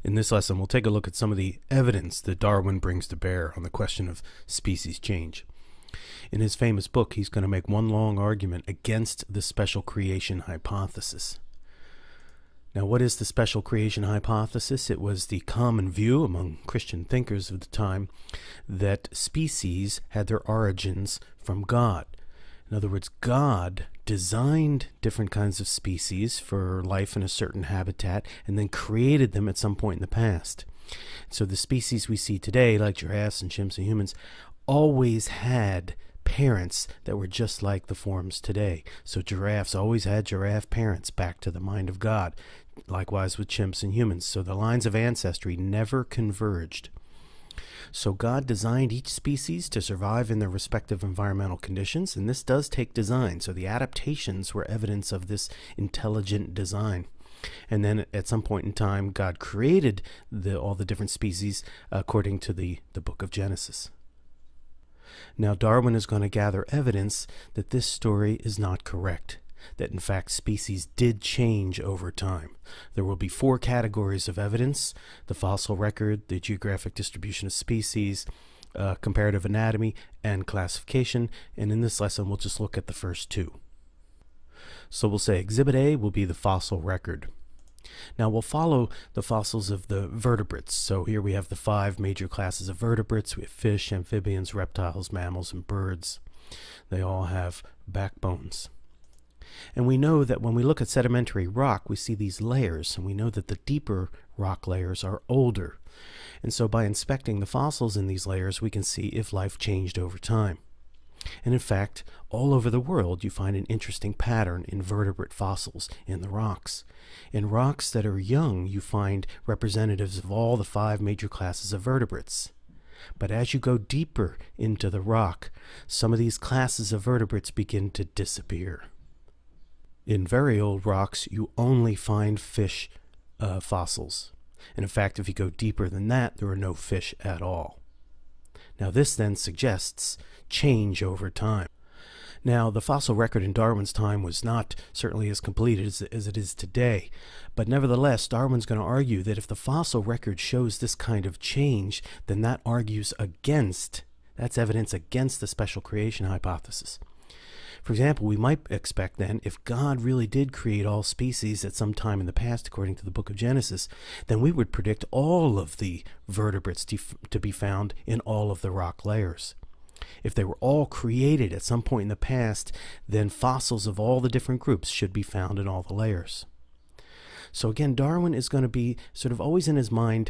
In this lesson, we'll take a look at some of the evidence that Darwin brings to bear on the question of species change. In his famous book, he's going to make one long argument against the special creation hypothesis. Now, what is the special creation hypothesis? It was the common view among Christian thinkers of the time that species had their origins from God. In other words, God designed different kinds of species for life in a certain habitat and then created them at some point in the past. So the species we see today, like giraffes and chimps and humans, always had parents that were just like the forms today. So giraffes always had giraffe parents back to the mind of God. Likewise with chimps and humans. So the lines of ancestry never converged. So God designed each species to survive in their respective environmental conditions, and this does take design. So the adaptations were evidence of this intelligent design. And then at some point in time, God created all the different species according to the book of Genesis. Now Darwin is going to gather evidence that this story is not correct, that in fact species did change over time. There will be 4 categories of evidence: the fossil record, the geographic distribution of species, comparative anatomy, and classification. And in this lesson we'll just look at the first 2. So we'll say Exhibit A will be the fossil record. Now we'll follow the fossils of the vertebrates. So here we have the 5 major classes of vertebrates. We have fish, amphibians, reptiles, mammals, and birds. They all have backbones. And we know that when we look at sedimentary rock, we see these layers, and we know that the deeper rock layers are older. And so by inspecting the fossils in these layers, we can see if life changed over time. And in fact, all over the world, you find an interesting pattern in vertebrate fossils in the rocks. In rocks that are young, you find representatives of all the 5 major classes of vertebrates. But as you go deeper into the rock, some of these classes of vertebrates begin to disappear. In very old rocks, you only find fish fossils. And in fact, if you go deeper than that, there are no fish at all. Now this then suggests change over time. Now the fossil record in Darwin's time was not certainly as complete as it is today, but nevertheless Darwin's going to argue that if the fossil record shows this kind of change, then that argues against, that's evidence against the special creation hypothesis. For example, we might expect then, if God really did create all species at some time in the past, according to the book of Genesis, then we would predict all of the vertebrates to be found in all of the rock layers. If they were all created at some point in the past, then fossils of all the different groups should be found in all the layers. So again, Darwin is going to be sort of always in his mind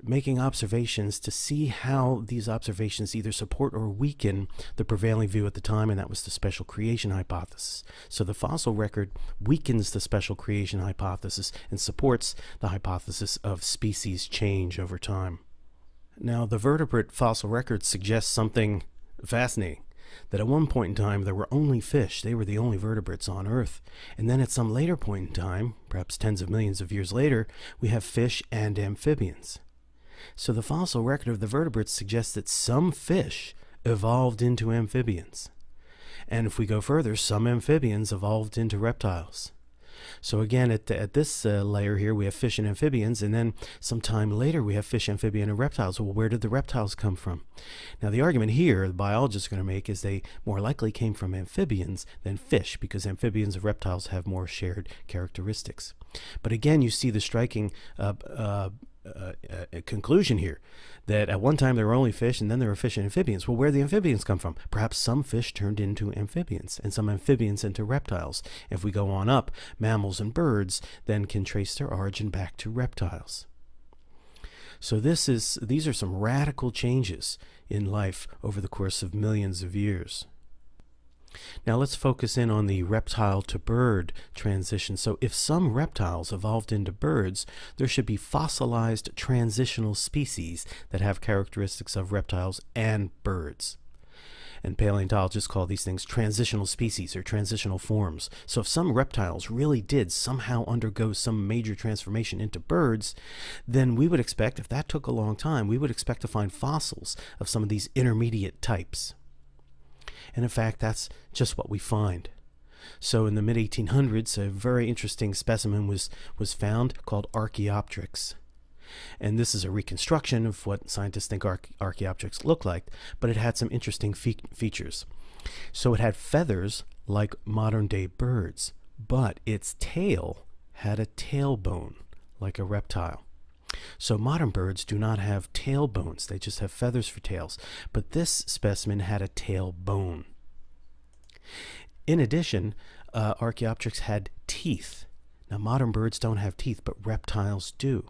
making observations to see how these observations either support or weaken the prevailing view at the time, and that was the special creation hypothesis. So the fossil record weakens the special creation hypothesis and supports the hypothesis of species change over time. Now the vertebrate fossil record suggests something fascinating, that at one point in time there were only fish. They were the only vertebrates on Earth. And then at some later point in time, perhaps tens of millions of years later, we have fish and amphibians. So the fossil record of the vertebrates suggests that some fish evolved into amphibians. And if we go further, some amphibians evolved into reptiles. So again, at this layer here, we have fish and amphibians, and then sometime later we have fish, amphibian, and reptiles. Well, where did the reptiles come from? Now the argument here the biologists are going to make is they more likely came from amphibians than fish, because amphibians and reptiles have more shared characteristics. But again, you see the striking conclusion here, that at one time there were only fish and then there were fish and amphibians. Well, where did the amphibians come from? Perhaps some fish turned into amphibians and some amphibians into reptiles. If we go on up, mammals and birds then can trace their origin back to reptiles. So these are some radical changes in life over the course of millions of years. Now let's focus in on the reptile to bird transition. So if some reptiles evolved into birds, there should be fossilized transitional species that have characteristics of reptiles and birds. And paleontologists call these things transitional species or transitional forms. So if some reptiles really did somehow undergo some major transformation into birds, then we would expect, if that took a long time, we would expect to find fossils of some of these intermediate types. And in fact, that's just what we find. So in the mid-1800s, a very interesting specimen was found called Archaeopteryx. And this is a reconstruction of what scientists think Archaeopteryx looked like, but it had some interesting features. So it had feathers like modern-day birds, but its tail had a tailbone like a reptile. So modern birds do not have tailbones, they just have feathers for tails, but this specimen had a tailbone. In addition, Archaeopteryx had teeth. Now modern birds don't have teeth, but reptiles do.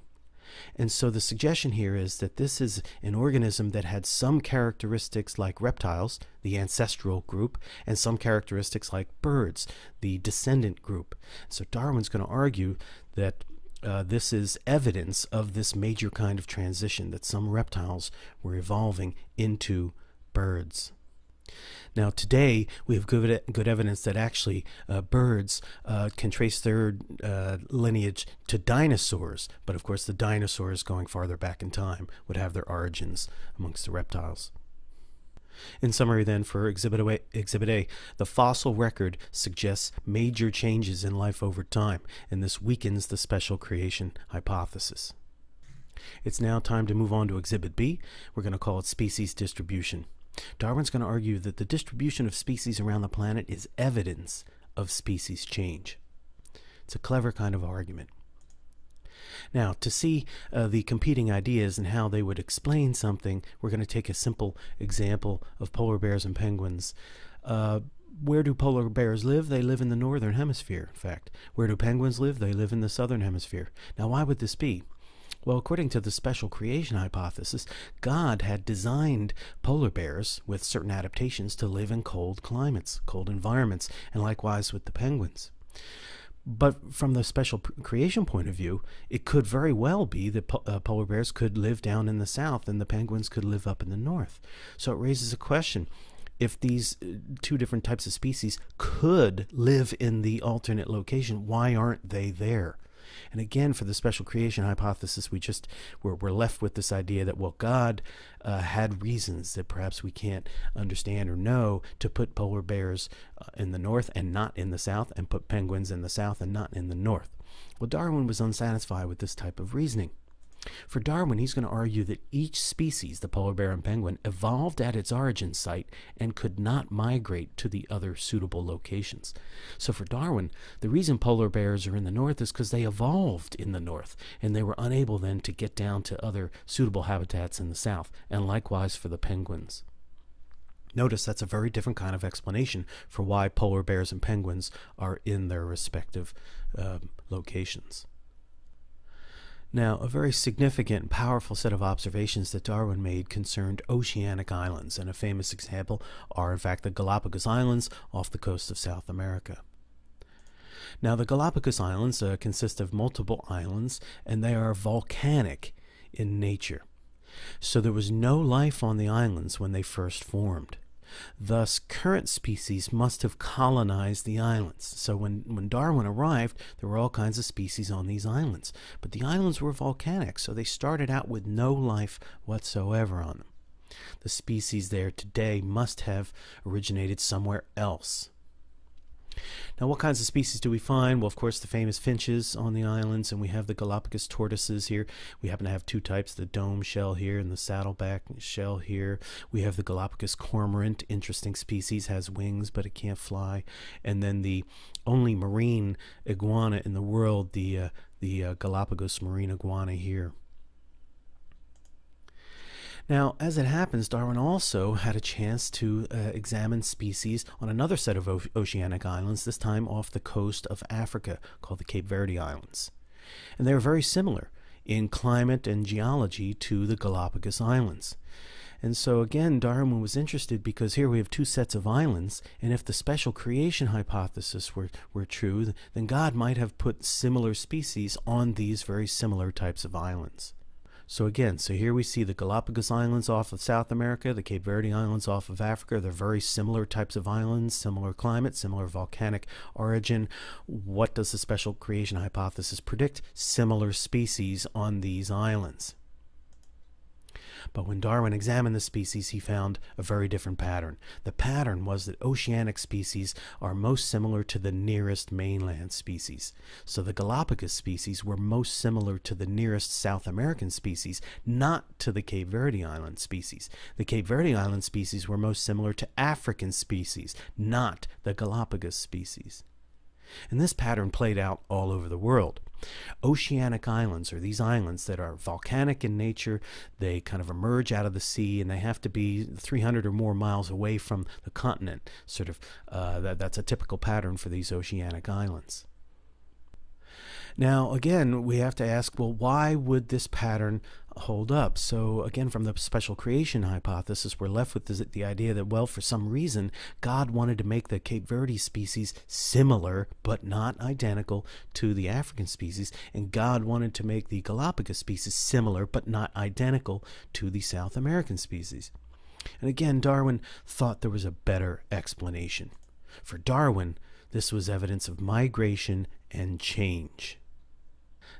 And so the suggestion here is that this is an organism that had some characteristics like reptiles, the ancestral group, and some characteristics like birds, the descendant group. So Darwin's going to argue that this is evidence of this major kind of transition, that some reptiles were evolving into birds. Now today we have good evidence that actually birds can trace their lineage to dinosaurs, but of course the dinosaurs going farther back in time would have their origins amongst the reptiles. In summary then, for Exhibit A, the fossil record suggests major changes in life over time, and this weakens the special creation hypothesis. It's now time to move on to Exhibit B. We're going to call it species distribution. Darwin's going to argue that the distribution of species around the planet is evidence of species change. It's a clever kind of argument. Now, to see the competing ideas and how they would explain something, we're going to take a simple example of polar bears and penguins. Where do polar bears live? They live in the northern hemisphere, in fact. Where do penguins live? They live in the southern hemisphere. Now, why would this be? Well, according to the special creation hypothesis, God had designed polar bears with certain adaptations to live in cold climates, cold environments, and likewise with the penguins. But from the special creation point of view, it could very well be that polar bears could live down in the south and the penguins could live up in the north. So it raises a question. If these two different types of species could live in the alternate location, why aren't they there? And again, for the special creation hypothesis, we're left with this idea that, well, God had reasons that perhaps we can't understand or know to put polar bears in the north and not in the south, and put penguins in the south and not in the north. Well, Darwin was unsatisfied with this type of reasoning. For Darwin, he's going to argue that each species, the polar bear and penguin, evolved at its origin site and could not migrate to the other suitable locations. So for Darwin, the reason polar bears are in the north is because they evolved in the north, and they were unable then to get down to other suitable habitats in the south, and likewise for the penguins. Notice that's a very different kind of explanation for why polar bears and penguins are in their respective locations. Now, a very significant and powerful set of observations that Darwin made concerned oceanic islands, and a famous example are, in fact, the Galapagos Islands off the coast of South America. Now, the Galapagos Islands consist of multiple islands, and they are volcanic in nature. So there was no life on the islands when they first formed. Thus, current species must have colonized the islands. So when Darwin arrived, there were all kinds of species on these islands. But the islands were volcanic, so they started out with no life whatsoever on them. The species there today must have originated somewhere else. Now, what kinds of species do we find? Well, of course, the famous finches on the islands, and we have the Galapagos tortoises here. We happen to have two types, the dome shell here and the saddleback shell here. We have the Galapagos cormorant, interesting species, has wings, but it can't fly. And then the only marine iguana in the world, the Galapagos marine iguana here. Now, as it happens, Darwin also had a chance to examine species on another set of oceanic islands, this time off the coast of Africa, called the Cape Verde Islands. And they are very similar in climate and geology to the Galapagos Islands. And so again, Darwin was interested because here we have two sets of islands, and if the special creation hypothesis were true, then God might have put similar species on these very similar types of islands. So here we see the Galapagos Islands off of South America, the Cape Verde Islands off of Africa. They're very similar types of islands, similar climate, similar volcanic origin. What does the special creation hypothesis predict? Similar species on these islands. But when Darwin examined the species, he found a very different pattern. The pattern was that oceanic species are most similar to the nearest mainland species. So the Galapagos species were most similar to the nearest South American species, not to the Cape Verde Island species. The Cape Verde Island species were most similar to African species, not the Galapagos species. And this pattern played out all over the world. Oceanic islands are these islands that are volcanic in nature. They kind of emerge out of the sea, and they have to be 300 or more miles away from the continent. That's a typical pattern for these oceanic islands. Now, again, we have to ask, well, why would this pattern hold up? So, again, from the special creation hypothesis, we're left with the idea that, well, for some reason, God wanted to make the Cape Verde species similar but not identical to the African species, and God wanted to make the Galapagos species similar but not identical to the South American species. And again, Darwin thought there was a better explanation. For Darwin, this was evidence of migration and change.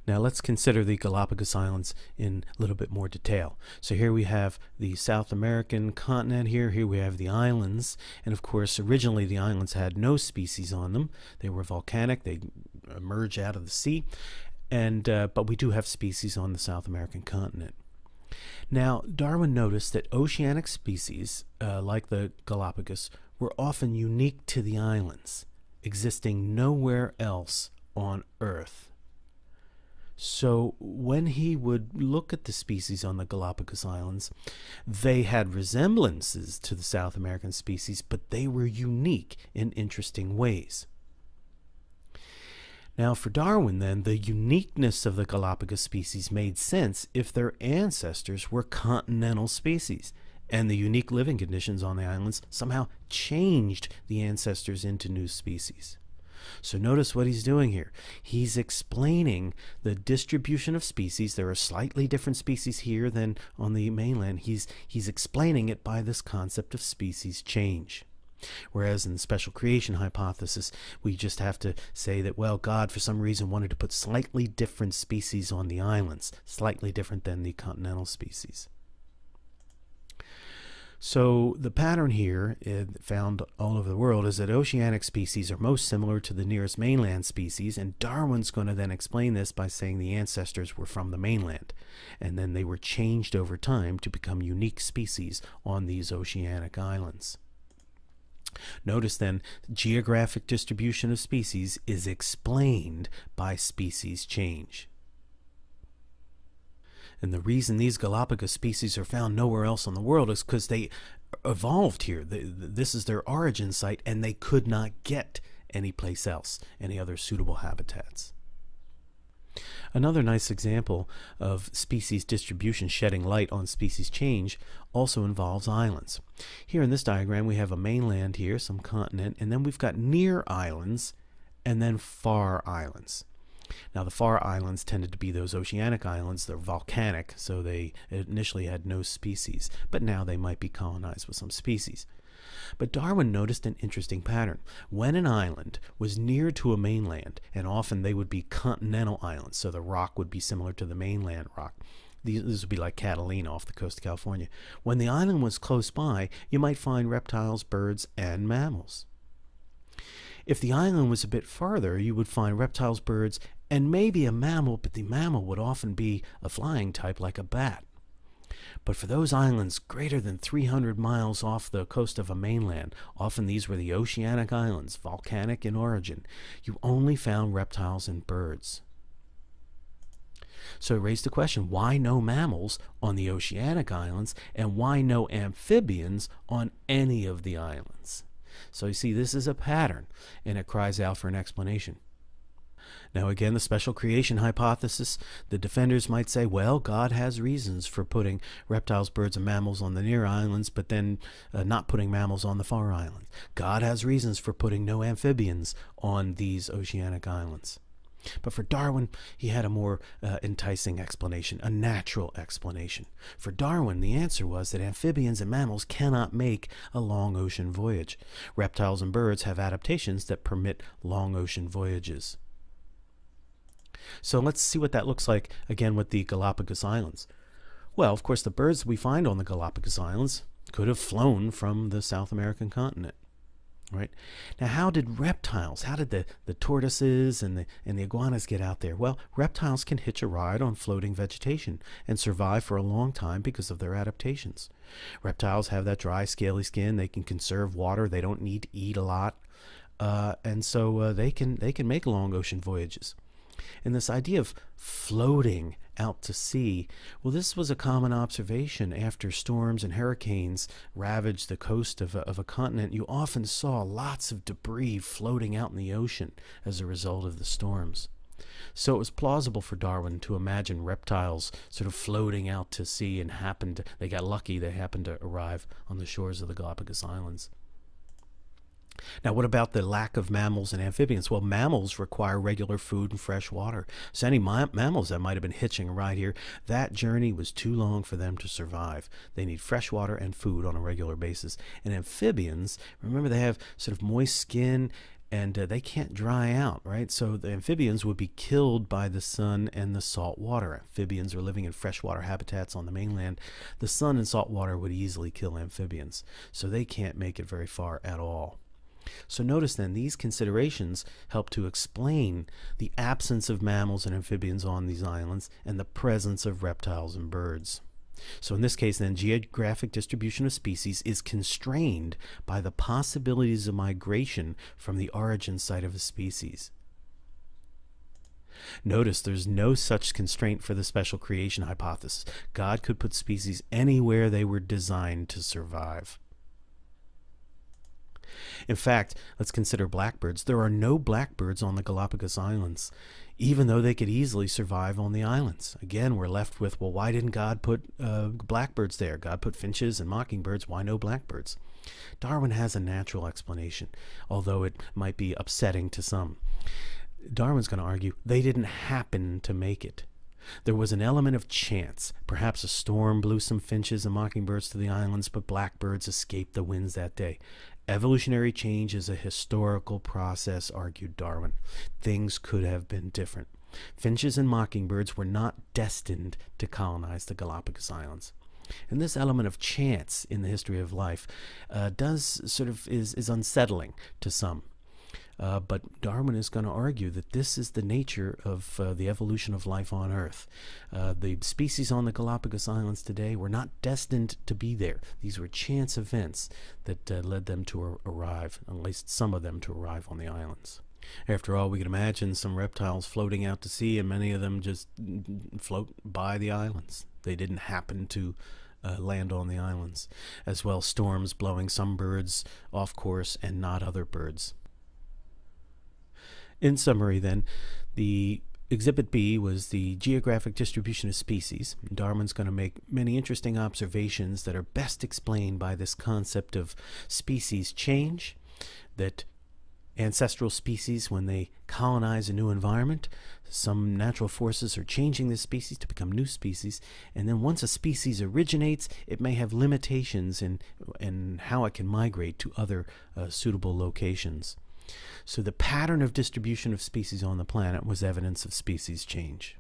Now let's consider the Galapagos Islands in a little bit more detail. So here we have the South American continent here we have the islands, and of course originally the islands had no species on them. They were volcanic, they emerged out of the sea, but we do have species on the South American continent. Now Darwin noticed that oceanic species, like the Galapagos, were often unique to the islands, existing nowhere else on Earth. So when he would look at the species on the Galapagos Islands, they had resemblances to the South American species, but they were unique in interesting ways. Now for Darwin then, the uniqueness of the Galapagos species made sense if their ancestors were continental species, and the unique living conditions on the islands somehow changed the ancestors into new species. So notice what he's doing here. He's explaining the distribution of species. There are slightly different species here than on the mainland. He's explaining it by this concept of species change. Whereas in the special creation hypothesis, we just have to say that, well, God for some reason wanted to put slightly different species on the islands, slightly different than the continental species. So the pattern here found all over the world is that oceanic species are most similar to the nearest mainland species, and Darwin's going to then explain this by saying the ancestors were from the mainland, and then they were changed over time to become unique species on these oceanic islands. Notice then, geographic distribution of species is explained by species change. And the reason these Galapagos species are found nowhere else in the world is because they evolved here. This is their origin site, and they could not get anyplace else, any other suitable habitats. Another nice example of species distribution shedding light on species change also involves islands. Here in this diagram we have a mainland here, some continent, and then we've got near islands and then far islands. Now the far islands tended to be those oceanic islands. They're volcanic, so they initially had no species, but now they might be colonized with some species. But Darwin noticed an interesting pattern. When an island was near to a mainland, and often they would be continental islands, so the rock would be similar to the mainland rock. This would be like Catalina off the coast of California. When the island was close by, you might find reptiles, birds, and mammals. If the island was a bit farther, you would find reptiles, birds, and maybe a mammal, but the mammal would often be a flying type like a bat. But for those islands greater than 300 miles off the coast of a mainland, often these were the oceanic islands, volcanic in origin, you only found reptiles and birds. So it raised the question, why no mammals on the oceanic islands, and why no amphibians on any of the islands? So you see, this is a pattern, and it cries out for an explanation. Now again, the special creation hypothesis, the defenders might say, well, God has reasons for putting reptiles, birds, and mammals on the near islands, but then not putting mammals on the far islands. God has reasons for putting no amphibians on these oceanic islands. But for Darwin, he had a more enticing explanation, a natural explanation. For Darwin, the answer was that amphibians and mammals cannot make a long ocean voyage. Reptiles and birds have adaptations that permit long ocean voyages. So let's see what that looks like again with the Galapagos Islands. Well, of course, the birds we find on the Galapagos Islands could have flown from the South American continent. Right? Now, how did reptiles, how did the tortoises and the iguanas get out there? Well, reptiles can hitch a ride on floating vegetation and survive for a long time because of their adaptations. Reptiles have that dry, scaly skin. They can conserve water. They don't need to eat a lot. And so they can make long ocean voyages. And this idea of floating out to sea, well, this was a common observation after storms and hurricanes ravaged the coast of a continent. You often saw lots of debris floating out in the ocean as a result of the storms. So it was plausible for Darwin to imagine reptiles sort of floating out to sea, and they got lucky, they happened to arrive on the shores of the Galapagos Islands. Now, what about the lack of mammals and amphibians? Well, mammals require regular food and fresh water. So any mammals that might have been hitching a ride here, that journey was too long for them to survive. They need fresh water and food on a regular basis. And amphibians, remember, they have sort of moist skin, and they can't dry out, right? So the amphibians would be killed by the sun and the salt water. Amphibians are living in freshwater habitats on the mainland. The sun and salt water would easily kill amphibians, so they can't make it very far at all. So notice then, these considerations help to explain the absence of mammals and amphibians on these islands and the presence of reptiles and birds. So in this case then, geographic distribution of species is constrained by the possibilities of migration from the origin site of a species. Notice there's no such constraint for the special creation hypothesis. God could put species anywhere they were designed to survive. In fact, let's consider blackbirds. There are no blackbirds on the Galapagos Islands, even though they could easily survive on the islands. Again, we're left with, well, why didn't God put blackbirds there? God put finches and mockingbirds. Why no blackbirds? Darwin has a natural explanation, although it might be upsetting to some. Darwin's going to argue they didn't happen to make it. There was an element of chance. Perhaps a storm blew some finches and mockingbirds to the islands, but blackbirds escaped the winds that day. Evolutionary change is a historical process, argued Darwin. Things could have been different. Finches and mockingbirds were not destined to colonize the Galapagos Islands. And this element of chance in the history of life is unsettling to some. But Darwin is going to argue that this is the nature of the evolution of life on Earth. The species on the Galapagos Islands today were not destined to be there. These were chance events that led them to arrive, at least some of them to arrive on the islands. After all, we can imagine some reptiles floating out to sea, and many of them just float by the islands. They didn't happen to land on the islands. As well, storms blowing some birds off course and not other birds. In summary, then, the Exhibit B was the geographic distribution of species. Darwin's going to make many interesting observations that are best explained by this concept of species change, that ancestral species, when they colonize a new environment, some natural forces are changing this species to become new species, and then once a species originates, it may have limitations in how it can migrate to other suitable locations. So the pattern of distribution of species on the planet was evidence of species change.